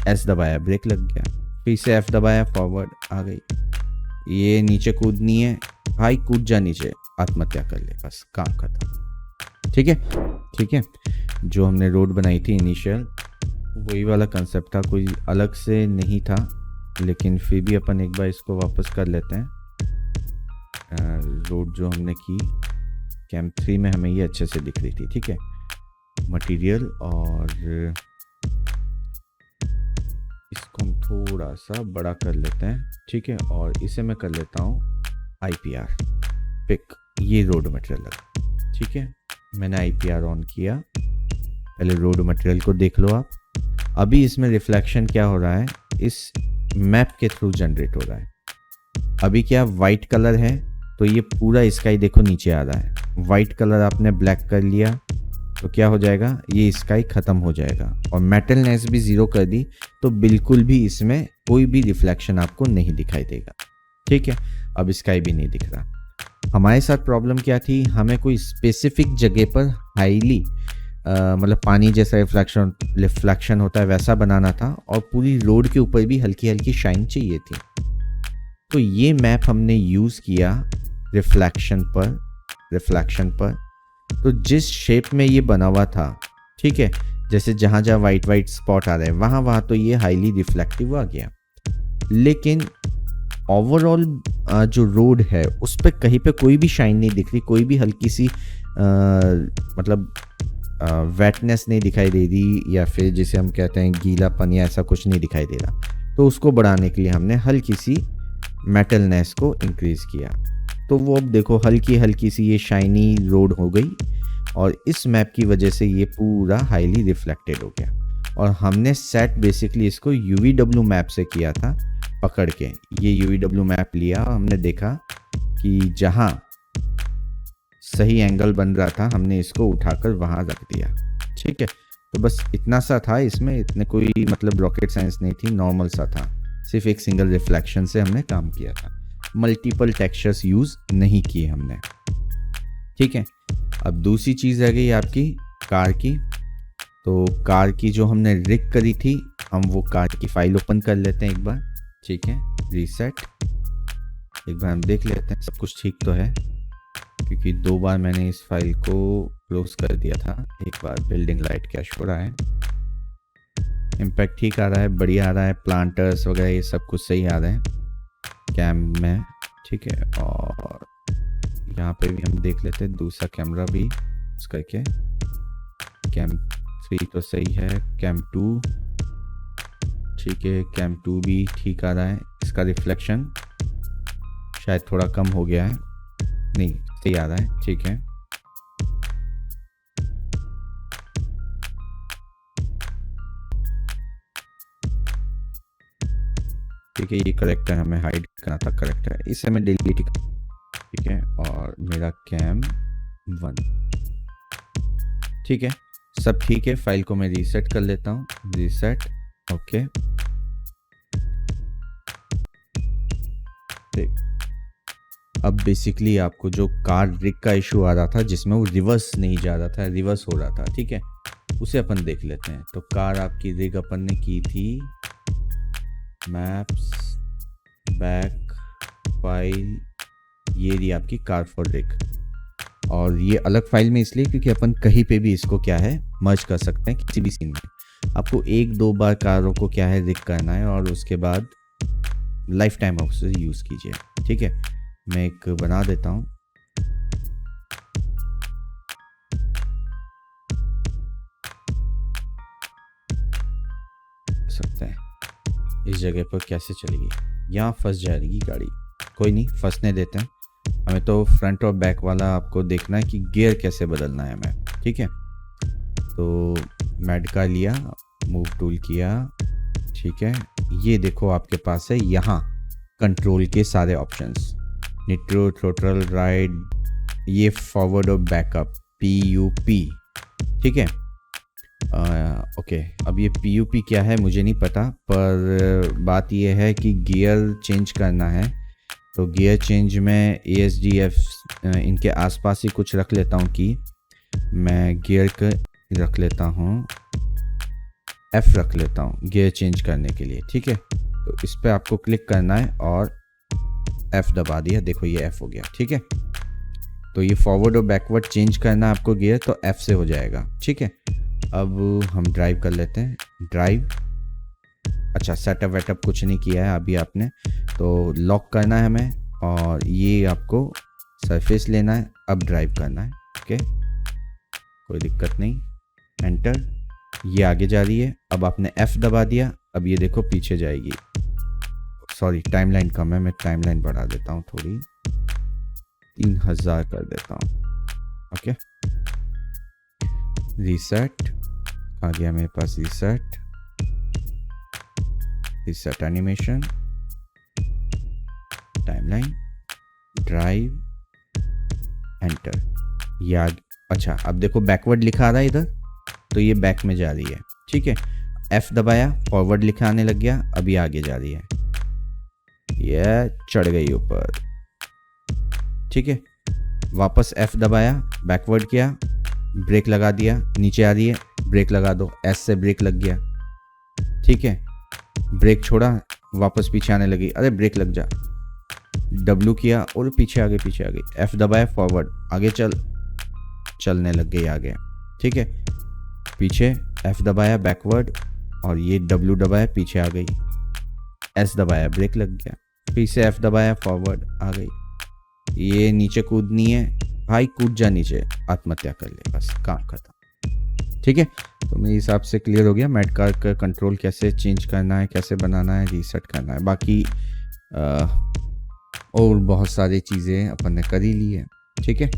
S दबाया break लग गया, फिर से एफ दबाया फॉरवर्ड आ गई। ये नीचे कूदनी है भाई, कूद जा नीचे, आत्महत्या कर ले, बस काम खत्म। ठीक है, ठीक है। जो हमने रोड बनाई थी इनिशियल, वही वाला कंसेप्ट था, कोई अलग से नहीं था, लेकिन फिर भी अपन एक बार इसको वापस कर लेते हैं। रोड जो हमने की कैंप 3 में, हमें ये अच्छे से दिख रही थी। ठीक है, मटेरियल, और इसको हम थोड़ा सा बड़ा कर लेते हैं। ठीक है, और इसे मैं कर लेता हूँ IPR पिक, ये रोड मटेरियल लगा। ठीक है, मैंने IPR ऑन किया, पहले रोड मटेरियल को देख लो आप। अभी इसमें रिफ्लेक्शन क्या हो रहा है, इस मैप के थ्रू जनरेट हो रहा है। अभी क्या वाइट कलर है, तो ये पूरा स्काई देखो नीचे आ रहा है। वाइट कलर आपने ब्लैक कर लिया तो क्या हो जाएगा, ये स्काई ख़त्म हो जाएगा। और मेटलनेस भी 0 कर दी तो बिल्कुल भी इसमें कोई भी रिफ्लेक्शन आपको नहीं दिखाई देगा। ठीक है, अब स्काई भी नहीं दिख रहा। हमारे साथ प्रॉब्लम क्या थी, हमें कोई स्पेसिफिक जगह पर हाईली मतलब पानी जैसा रिफ्लेक्शन होता है वैसा बनाना था, और पूरी रोड के ऊपर भी हल्की हल्की शाइन चाहिए थी। तो ये मैप हमने यूज़ किया रिफ्लेक्शन पर। तो जिस शेप में ये बना हुआ था, ठीक है, जैसे जहाँ जहाँ वाइट वाइट स्पॉट आ रहे हैं वहाँ तो ये हाईली रिफ्लेक्टिव आ गया। लेकिन ओवरऑल जो रोड है उस पर कहीं पे कोई भी शाइन नहीं दिख रही, कोई भी हल्की सी मतलब वेटनेस नहीं दिखाई दे रही, या फिर जिसे हम कहते हैं गीलापन, या ऐसा कुछ नहीं दिखाई दे रहा। तो उसको बढ़ाने के लिए हमने हल्की सी मेटलनेस को इंक्रीज़ किया। तो वो अब देखो हल्की हल्की सी ये शाइनी रोड हो गई, और इस मैप की वजह से ये पूरा हाईली रिफ्लेक्टेड हो गया। और हमने सेट बेसिकली इसको UVW मैप से किया था, पकड़ के ये UVW मैप लिया, और हमने देखा कि जहाँ सही एंगल बन रहा था हमने इसको उठाकर वहाँ रख दिया। ठीक है, तो बस इतना सा था इसमें, इतने कोई मतलब रॉकेट साइंस नहीं थी, नॉर्मल सा था। सिर्फ एक सिंगल रिफ्लेक्शन से हमने काम किया था, मल्टीपल टेक्सचर्स यूज़ नहीं किए हमने। ठीक है, अब दूसरी चीज़ रह गई आपकी कार की। तो कार की जो हमने रिग करी थी, हम वो कार की फाइल ओपन कर लेते हैं एक बार। ठीक है, रीसेट, एक बार हम देख लेते हैं सब कुछ ठीक तो है, क्योंकि 2 बार मैंने इस फाइल को क्लोज कर दिया था। एक बार बिल्डिंग लाइट कैश हो रहा है, इम्पैक्ट ठीक आ रहा है, बढ़िया आ रहा है, प्लांटर्स वगैरह ये सब कुछ सही आ रहे हैं कैम में। ठीक है, और यहाँ पे भी हम देख लेते हैं दूसरा कैमरा भी यूज़ करके। कैम 3 तो सही है, कैम 2 ठीक है, कैम 2 भी ठीक आ रहा है। इसका रिफ्लेक्शन शायद थोड़ा कम हो गया है, नहीं सही आ रहा है। ठीक है, ठीक है, ये करेक्टर हमें हाइड करना था, करेक्टर इसे मैं डिलीट। ठीक है, और मेरा कैम 1 ठीक है, सब ठीक है। फाइल को मैं रीसेट कर लेता हूँ, रीसेट, ओके। अब बेसिकली आपको जो कार रिग का इशू आ रहा था, जिसमें वो रिवर्स नहीं जा रहा था, रिवर्स हो रहा था, ठीक है, उसे अपन देख लेते हैं। तो कार आपकी रिग अपन ने की थी, मैप्स, बैक फाइल, ये रही आपकी कार फॉर रिग। और ये अलग फाइल में इसलिए क्योंकि अपन कहीं पे भी इसको क्या है मर्ज कर सकते हैं किसी भी सीन में। आपको 1-2 बार कारों को क्या है रिग करना है, और उसके बाद लाइफ टाइम आप उसे यूज़ कीजिए। ठीक है, मैं एक बना देता हूँ। सकते हैं इस जगह पर कैसे चलेगी, यहाँ फंस जाएगी गाड़ी, कोई नहीं, फंसने देते हैं। हमें तो फ्रंट और बैक वाला आपको देखना है कि गियर कैसे बदलना है हमें। ठीक है, तो मैड का लिया, मूव टूल किया। ठीक है, ये देखो आपके पास है यहाँ कंट्रोल के सारे ऑप्शंस, निट्रो, थ्रोटल, राइड, ये फॉरवर्ड और बैकअप, PUP। ठीक है, ओके। अब ये PUP क्या है मुझे नहीं पता, पर बात ये है कि गियर चेंज करना है। तो गियर चेंज में ASDF इनके आसपास ही कुछ रख लेता हूँ कि मैं गियर का रख लेता हूँ F रख लेता हूँ गियर चेंज करने के लिए, ठीक है। तो इस पर आपको क्लिक करना है और F दबा दिया, देखो ये F हो गया, ठीक है। तो ये फॉरवर्ड और बैकवर्ड चेंज करना है आपको गियर, तो F से हो जाएगा, ठीक है। अब हम ड्राइव कर लेते हैं, ड्राइव। अच्छा, सेटअप वेटअप कुछ नहीं किया है अभी आपने, तो लॉक करना है हमें, और ये आपको सरफेस लेना है, अब ड्राइव करना है, ओके, कोई दिक्कत नहीं। एंटर, ये आगे जा रही है। अब आपने F दबा दिया, अब ये देखो पीछे जाएगी। सॉरी, टाइमलाइन कम है, मैं टाइमलाइन बढ़ा देता हूँ थोड़ी, 3000 कर देता हूँ, ओके। रीसेट आ गया मेरे पास, reset, reset animation, timeline, drive, enter, ये अच्छा, अब देखो बैकवर्ड लिखा आ रहा है इधर, तो ये बैक में जा रही है, ठीक है। F दबाया, फॉरवर्ड लिखा आने लग गया, अभी आगे जा रही है, ये चढ़ गई ऊपर, ठीक है। वापस F दबाया, बैकवर्ड किया, ब्रेक लगा दिया, नीचे आ रही है, ब्रेक लगा दो, S से ब्रेक लग गया, ठीक है। ब्रेक छोड़ा, वापस पीछे आने लगी, अरे ब्रेक लग जा, W किया और पीछे आ गई, पीछे आ गई। F दबाया, फॉरवर्ड, आगे चलने लग गई आगे, ठीक है। पीछे F दबाया, बैकवर्ड, और ये W दबाया, पीछे आ गई। S दबाया, ब्रेक लग गया, फिर से F दबाया, फॉरवर्ड, आ गई। ये नीचे कूदनी है भाई, कूद जा नीचे, आत्महत्या कर ले, बस काम खत्म, ठीक है। तो मेरे हिसाब से क्लियर हो गया मैट कार का कंट्रोल कैसे चेंज करना है, कैसे बनाना है, रीसेट करना है। बाकी और बहुत सारी चीज़ें अपन ने कर ही ली है, ठीक है।